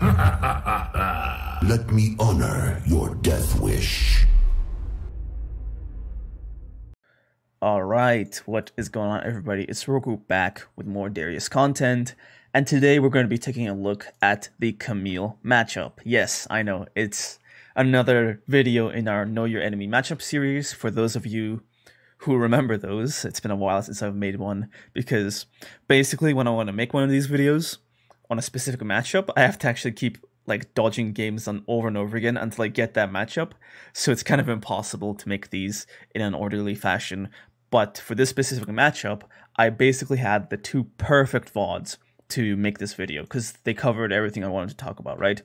Let me honor your death wish. Alright, what is going on everybody? It's Roku back with more Darius content, and today we're going to be taking a look at the Camille matchup. Yes, I know, it's another video in our Know Your Enemy matchup series. For those of you who remember those, it's been a while since I've made one, because basically when I want to make one of these videos on a specific matchup, I have to actually keep like dodging games on over and over again until I get that matchup, so it's kind of impossible to make these in an orderly fashion. But for this specific matchup, I basically had the two perfect VODs to make this video because they covered everything I wanted to talk about, right?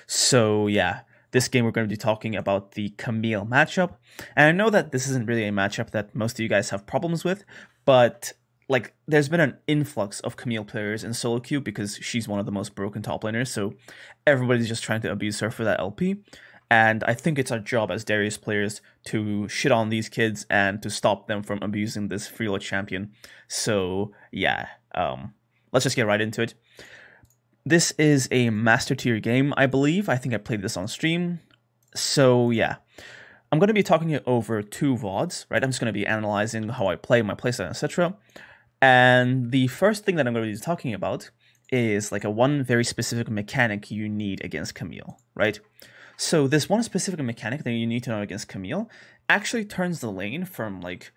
So yeah, this game we're going to be talking about the Camille matchup. And I know that this isn't really a matchup that most of you guys have problems with, but like there's been an influx of Camille players in solo queue because she's one of the most broken top laners, so everybody's just trying to abuse her for that LP. And I think it's our job as Darius players to shit on these kids and to stop them from abusing this freeload champion. So yeah, let's just get right into it. This is a master tier game, I believe. I think I played this on stream. So yeah, I'm going to be talking it over two VODs, right? I'm just going to be analyzing how I play, my playstyle, etc. And the first thing that I'm going to be talking about is like one very specific mechanic you need against Camille, right? So this one specific mechanic that you need to know against Camille actually turns the lane from like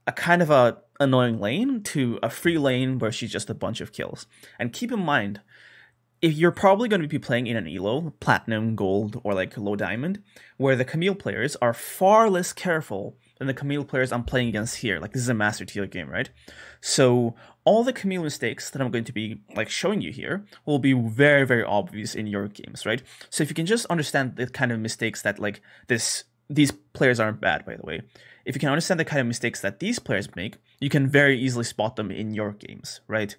a kind of a annoying lane to a free lane where she's just a bunch of kills. And keep in mind, if you're probably going to be playing in an elo, platinum, gold, or like low diamond, where the Camille players are far less careful than the Camille players I'm playing against here. Like this is a master tier game, right? So all the Camille mistakes that I'm going to be like showing you here will be very, very obvious in your games, right? So if you can just understand the kind of mistakes that like these players aren't bad, by the way. If you can understand the kind of mistakes that these players make, you can very easily spot them in your games, right?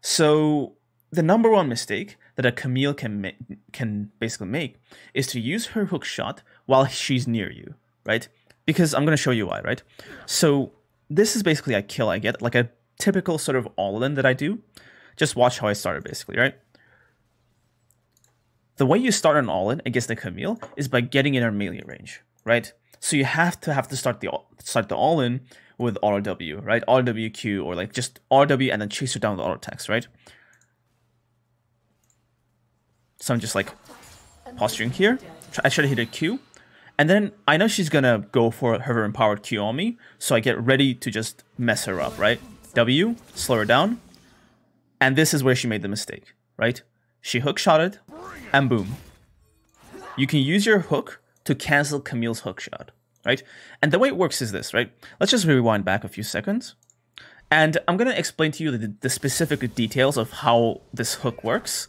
So the number one mistake that a Camille can basically make is to use her hook shot while she's near you, right? Because I'm going to show you why, right? So this is basically a kill I get, like a typical sort of all-in that I do. Just watch how I started, basically, right? The way you start an all-in against the Camille is by getting in her melee range, right? So you have to start the all-in with RW, right? RWQ, or like just RW and then chase her down with auto attacks, right? So I'm just like posturing here. I try to hit a Q. And then I know she's gonna go for her empowered Q on me, so I get ready to just mess her up, right? W, slow her down. And this is where she made the mistake, right? She hook shotted, and boom. You can use your hook to cancel Camille's hook shot, right? And the way it works is this, right? Let's just rewind back a few seconds. And I'm gonna explain to you the specific details of how this hook works,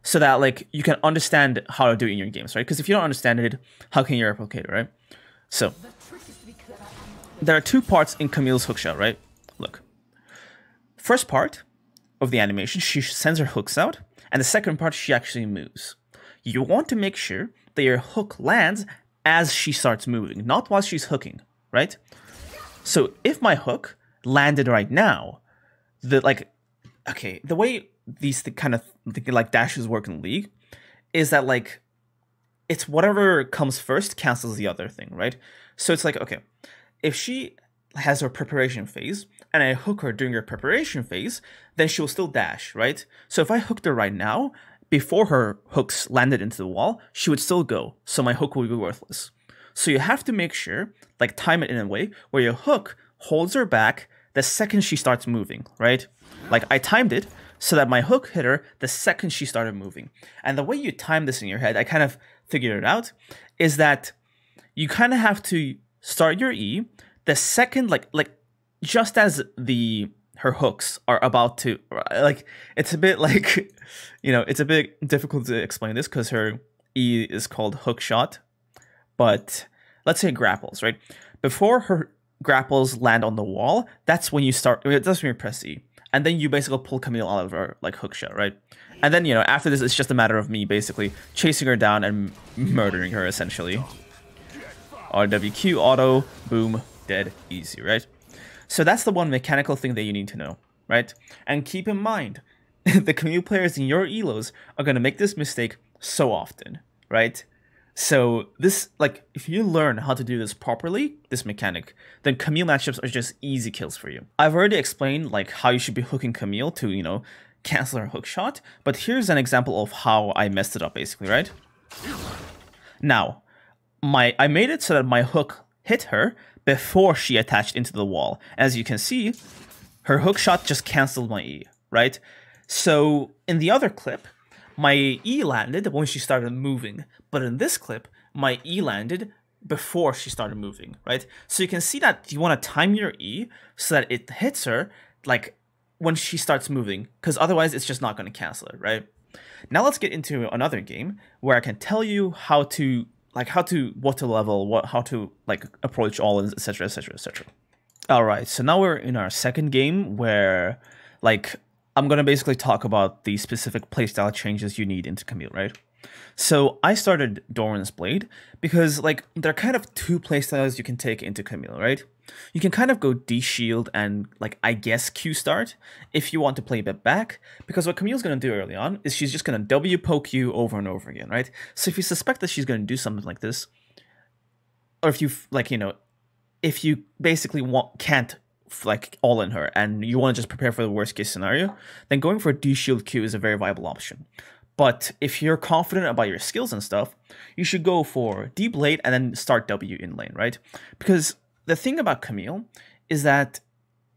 so that like you can understand how to do it in your games, right? Because if you don't understand it, how can you replicate it, right? So there are two parts in Camille's hookshot, right? Look, first part of the animation, she sends her hooks out, and the second part, she actually moves. You want to make sure that your hook lands as she starts moving, not while she's hooking, right? So if my hook landed right now, the way these kind of like dashes work in League is that like it's whatever comes first cancels the other thing, right? So it's like, okay, if she has her preparation phase and I hook her during her preparation phase, then she'll still dash, right? So if I hooked her right now, before her hooks landed into the wall, she would still go, so my hook will be worthless. So you have to make sure, like time it in a way where your hook holds her back the second she starts moving, right? Like I timed it so that my hook hit her the second she started moving. And the way you time this in your head, I kind of figured it out, is that you kind of have to start your E the second, like just as her hooks are about to, like, it's a bit like, you know, it's a bit difficult to explain this because her E is called hook shot, but let's say grapples, right? Before her grapples land on the wall, that's when you start, that's when you press E. And then you basically pull Camille out of her like hook shot, right? And then, you know, after this, it's just a matter of me basically chasing her down and murdering her, essentially. RWQ, auto, boom, dead, easy, right? So that's the one mechanical thing that you need to know, right? And keep in mind, the Camille players in your elos are going to make this mistake so often, right? So this, like, if you learn how to do this properly, this mechanic, then Camille matchups are just easy kills for you. I've already explained like how you should be hooking Camille to, you know, cancel her hook shot, but here's an example of how I messed it up basically, right? Now, I made it so that my hook hit her before she attached into the wall. As you can see, her hook shot just canceled my E, right? So in the other clip, my E landed when she started moving, but in this clip, my E landed before she started moving, right? So you can see that you want to time your E so that it hits her like when she starts moving, because otherwise it's just not going to cancel it, right? Now let's get into another game where I can tell you how to level, how to like approach all-ins, etc, etc, etc. All right, so now we're in our second game where like I'm going to basically talk about the specific playstyle changes you need into Camille, right? So I started Doran's Blade because like there are kind of two playstyles you can take into Camille, right? You can kind of go D-shield and like I guess Q-start if you want to play a bit back, because what Camille's going to do early on is she's just going to W poke you over and over again, right? So if you suspect that she's going to do something like this, or if you like, you know, if you basically can't like all in her and you want to just prepare for the worst case scenario, then going for a D-shield Q is a very viable option. But if you're confident about your skills and stuff, you should go for D-blade and then start W in lane, right? Because the thing about Camille is that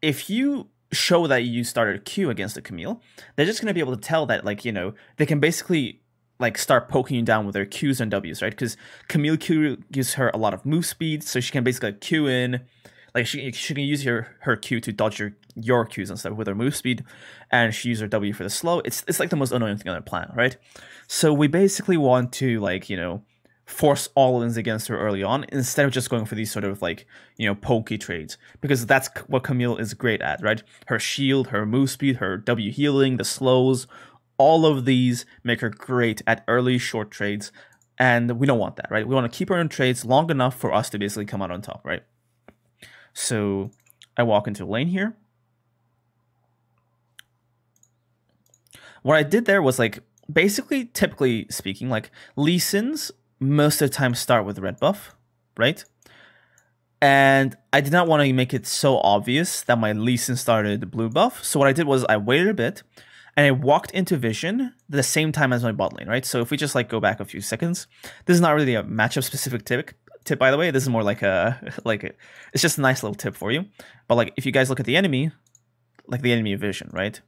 if you show that you started Q against a Camille, they're just going to be able to tell that, like, you know, they can basically like start poking you down with their Qs and Ws, right? Because Camille Q gives her a lot of move speed, so she can basically like, Q in. Like she can use her Q to dodge your Qs and stuff with her move speed, and she uses her W for the slow. It's like the most annoying thing on the planet, right? So we basically want to like, you know, force all-ins against her early on instead of just going for these sort of like, you know, pokey trades, because that's what Camille is great at, right? Her shield, her move speed, her W healing, the slows, all of these make her great at early short trades, and we don't want that, right? We want to keep her in trades long enough for us to basically come out on top, right? So I walk into a lane here. What I did there was like, basically, typically speaking, like Lee Sin's most of the time start with red buff, right? And I did not want to make it so obvious that my Lee Sin started blue buff. So what I did was I waited a bit and I walked into vision the same time as my bot lane, right? So if we just like go back a few seconds, this is not really a matchup specific tip, by the way. This is more like it's just a nice little tip for you. But like if you guys look at the enemy, like the enemy vision, right?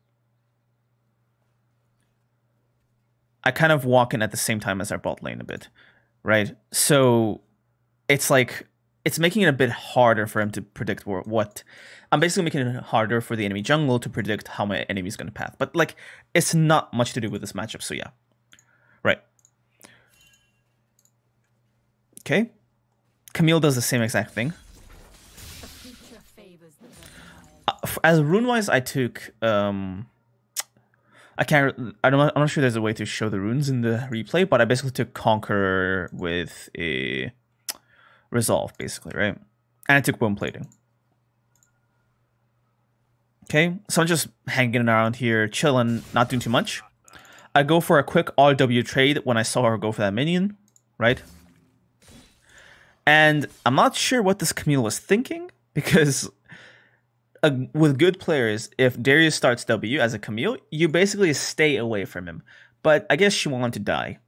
I kind of walk in at the same time as our bot lane a bit, right? So it's like it's making it a bit harder for him to predict what I'm basically making it harder for the enemy jungle to predict how my enemy is going to path. But like it's not much to do with this matchup, so yeah. Right. Okay. Camille does the same exact thing. As rune-wise, I took I'm not sure there's a way to show the runes in the replay, but I basically took Conqueror with a Resolve, basically, right? And I took Bone Plating. Okay, so I'm just hanging around here, chilling, not doing too much. I go for a quick RW trade when I saw her go for that minion, right? And I'm not sure what this Camille was thinking, because with good players, if Darius starts W as a Camille, you basically stay away from him. But I guess she wanted to die.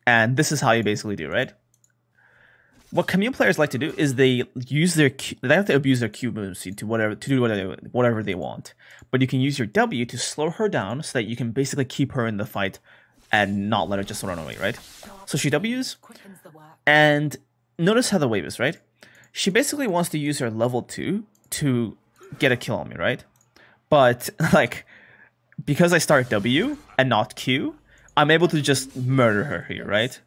And this is how you basically do, right? What Camille players like to do is they use their Q, they have to abuse their Q move speed to do whatever they want. But you can use your W to slow her down so that you can basically keep her in the fight and not let her just run away, right? So she Ws, and notice how the wave is, right? She basically wants to use her level 2 to get a kill on me, right? But like, because I start W and not Q, I'm able to just murder her here, right?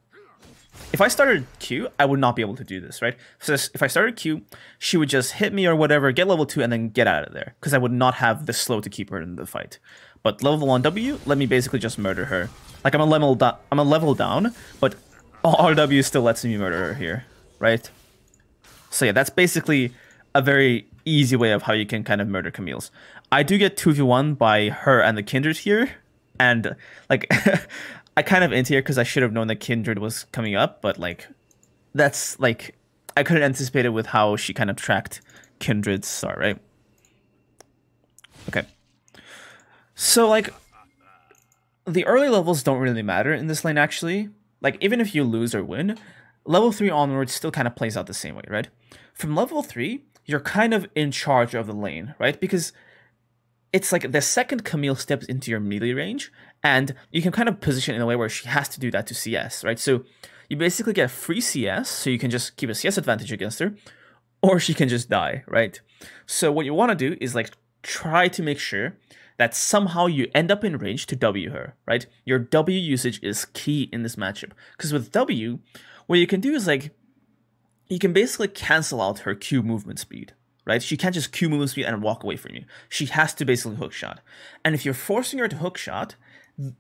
If I started Q, I would not be able to do this, right? So if I started Q, she would just hit me or whatever, get level 2, and then get out of there, because I would not have the slow to keep her in the fight. But level 1 W, let me basically just murder her. Like I'm a level down, but RW still lets me murder her here, right? So yeah, that's basically a very easy way of how you can kind of murder Camille's. I do get 2v1 by her and the Kindred here, and like I kind of into here because I should have known that Kindred was coming up, but like that's like I couldn't anticipate it with how she kind of tracked Kindred's star, right? Okay. So like the early levels don't really matter in this lane actually. Like even if you lose or win, level 3 onwards still kind of plays out the same way, right? From level 3, you're kind of in charge of the lane, right? Because it's like the second Camille steps into your melee range, and you can kind of position in a way where she has to do that to CS, right? So you basically get free CS, so you can just keep a CS advantage against her, or she can just die, right? So what you want to do is like try to make sure that somehow you end up in range to W her, right? Your W usage is key in this matchup, because with W, what you can do is like, you can basically cancel out her Q movement speed, right? She can't just Q movement speed and walk away from you. She has to basically hookshot. And if you're forcing her to hookshot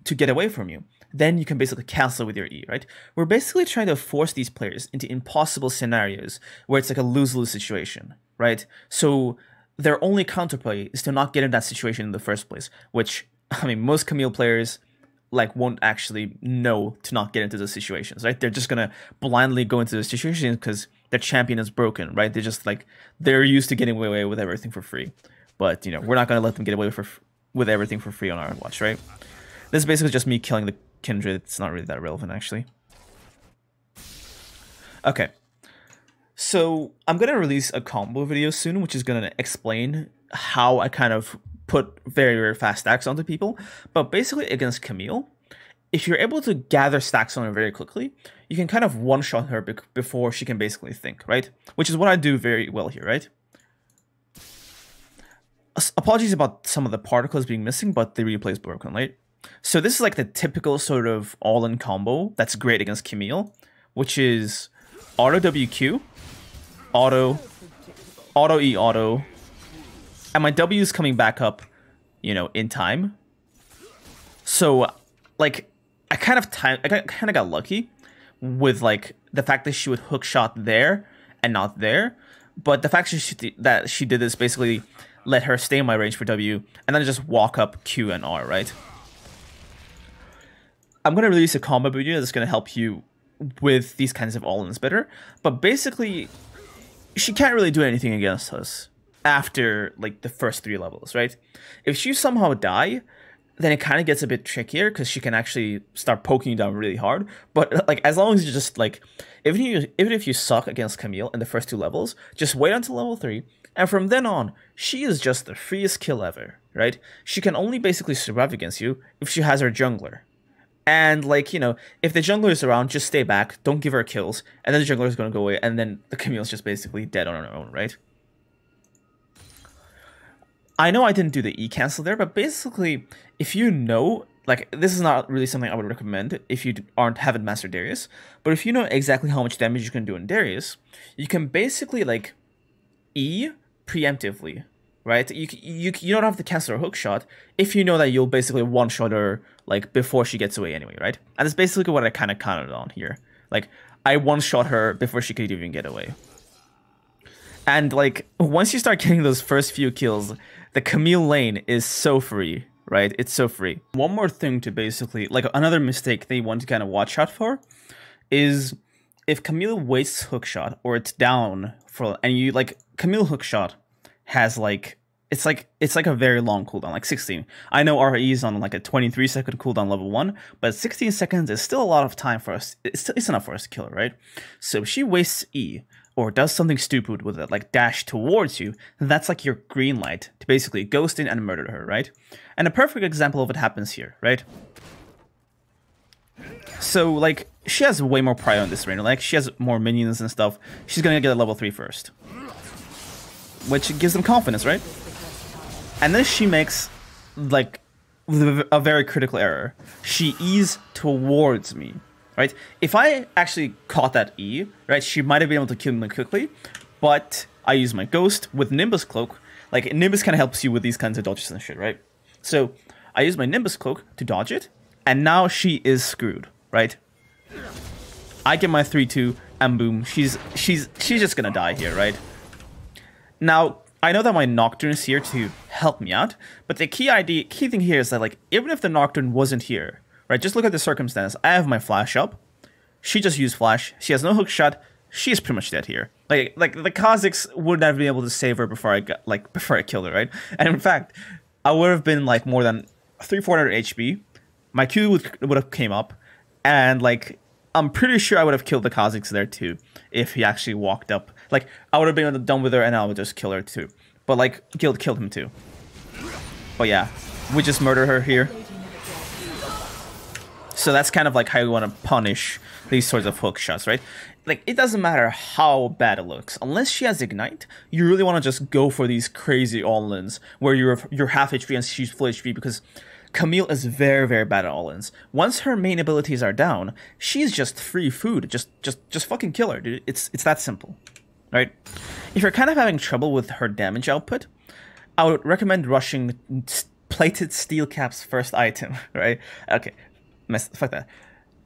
to get away from you, then you can basically cancel with your E, right? We're basically trying to force these players into impossible scenarios where it's like a lose-lose situation, right? So their only counterplay is to not get in that situation in the first place, which, I mean, most Camille players like won't actually know to not get into those situations, right? They're just gonna blindly go into those situations because their champion is broken, right? They're just like, they're used to getting away with everything for free. But, you know, we're not gonna let them get away with everything for free on our watch, right? This is basically just me killing the Kindred. It's not really that relevant, actually. Okay. So I'm going to release a combo video soon, which is going to explain how I kind of put very, very fast stacks onto people. But basically against Camille, if you're able to gather stacks on her very quickly, you can kind of one-shot her before she can basically think, right? Which is what I do very well here, right? Apologies about some of the particles being missing, but the replay is broken, right? So this is like the typical sort of all-in combo that's great against Camille, which is auto WQ, auto E auto, and my W is coming back up, you know, in time. So like I kind of got lucky with like the fact that she would hook shot there and not there, but the fact that she did this basically let her stay in my range for W and then just walk up Q and R, right? I'm going to release a combo video that's going to help you with these kinds of all-ins better. But basically, she can't really do anything against us after like the first 3 levels, right? If you somehow die, then it kind of gets a bit trickier because she can actually start poking you down really hard. But like as long as you just like, even if you suck against Camille in the first 2 levels, just wait until level 3. And from then on, she is just the freest kill ever, right? She can only basically survive against you if she has her jungler. And, like, you know, if the jungler is around, just stay back, don't give her kills, and then the jungler is going to go away, and then the Camille's just basically dead on her own, right? I know I didn't do the E cancel there, but basically, if you know, like, this is not really something I would recommend if you haven't mastered Darius, but if you know exactly how much damage you can do in Darius, you can basically, like, E preemptively, right? You don't have to cancel her hook shot if you know that you'll basically one-shot her like before she gets away anyway, right? And that's basically what I kind of counted on here. Like, I one-shot her before she could even get away. And like, once you start getting those first few kills, the Camille lane is so free, right? It's so free. One more thing to basically, like another mistake they want to kind of watch out for is if Camille wastes hookshot or it's down for, and you like, Camille hookshot has like, it's like a very long cooldown, like 16. I know RE is on like a 23-second cooldown level 1, but 16 seconds is still a lot of time for us. It's enough for us to kill her, right? So if she wastes E or does something stupid with it, like dash towards you, that's like your green light to basically ghost in and murder her, right? And a perfect example of it happens here, right? So like, she has way more prio in this range. Like, she has more minions and stuff. She's gonna get a level 3 first, which gives them confidence, right? And then she makes, like, a very critical error. She E's towards me, right? If I actually caught that E, right, she might have been able to kill me quickly, but I use my Ghost with Nimbus Cloak. Like, Nimbus kind of helps you with these kinds of dodges and shit, right? So, I use my Nimbus Cloak to dodge it, and now she is screwed, right? I get my 3-2, and boom, she's just gonna die here, right? Now, I know that my Nocturne is here to help me out, but the key thing here is that, like, even if the Nocturne wasn't here, right? Just look at the circumstance. I have my flash up. She just used flash. She has no hook shot. She's pretty much dead here. Like the Kazakhs wouldn't have been able to save her before I killed her, right? And in fact, I would have been like more than 300-400 HP. My Q would have came up, and like I'm pretty sure I would have killed the Kazakhs there too if he actually walked up. Like I would have been done with her, and I would just kill her too. But like killed him too. But yeah, we just murder her here. So that's kind of like how you want to punish these sorts of hook shots, right? Like, it doesn't matter how bad it looks. Unless she has Ignite, you really want to just go for these crazy all-ins where you're half HP and she's full HP, because Camille is very, very bad at all-ins. Once her main abilities are down, she's just free food. Just fucking kill her, dude. It's that simple, right? If you're kind of having trouble with her damage output, I would recommend rushing Plated Steel Cap's first item, right? Okay, fuck that.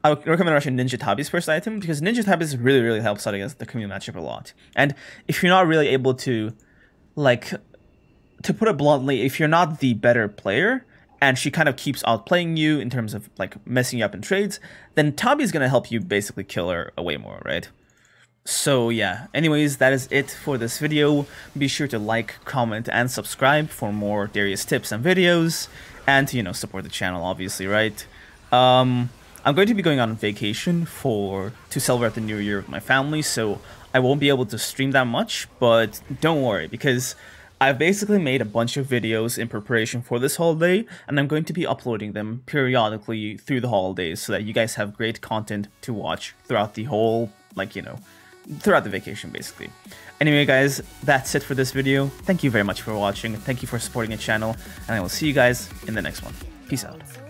I would recommend rushing Ninja Tabi's first item, because Ninja Tabi's really helps out against the Camille matchup a lot. And if you're not really able to, like, to put it bluntly, if you're not the better player, and she kind of keeps outplaying you in terms of, like, messing you up in trades, then Tabi's gonna help you basically kill her way more, right? So yeah, anyways, that is it for this video. Be sure to like, comment, and subscribe for more Darius tips and videos, and to, you know, support the channel, obviously, right? I'm going to be going on vacation to celebrate the new year with my family, so I won't be able to stream that much, but don't worry, because I've basically made a bunch of videos in preparation for this holiday, and I'm going to be uploading them periodically through the holidays so that you guys have great content to watch throughout the whole, like, you know, throughout the vacation, basically. Anyway, guys, that's it for this video. Thank you very much for watching, thank you for supporting the channel, and I will see you guys in the next one. Peace out.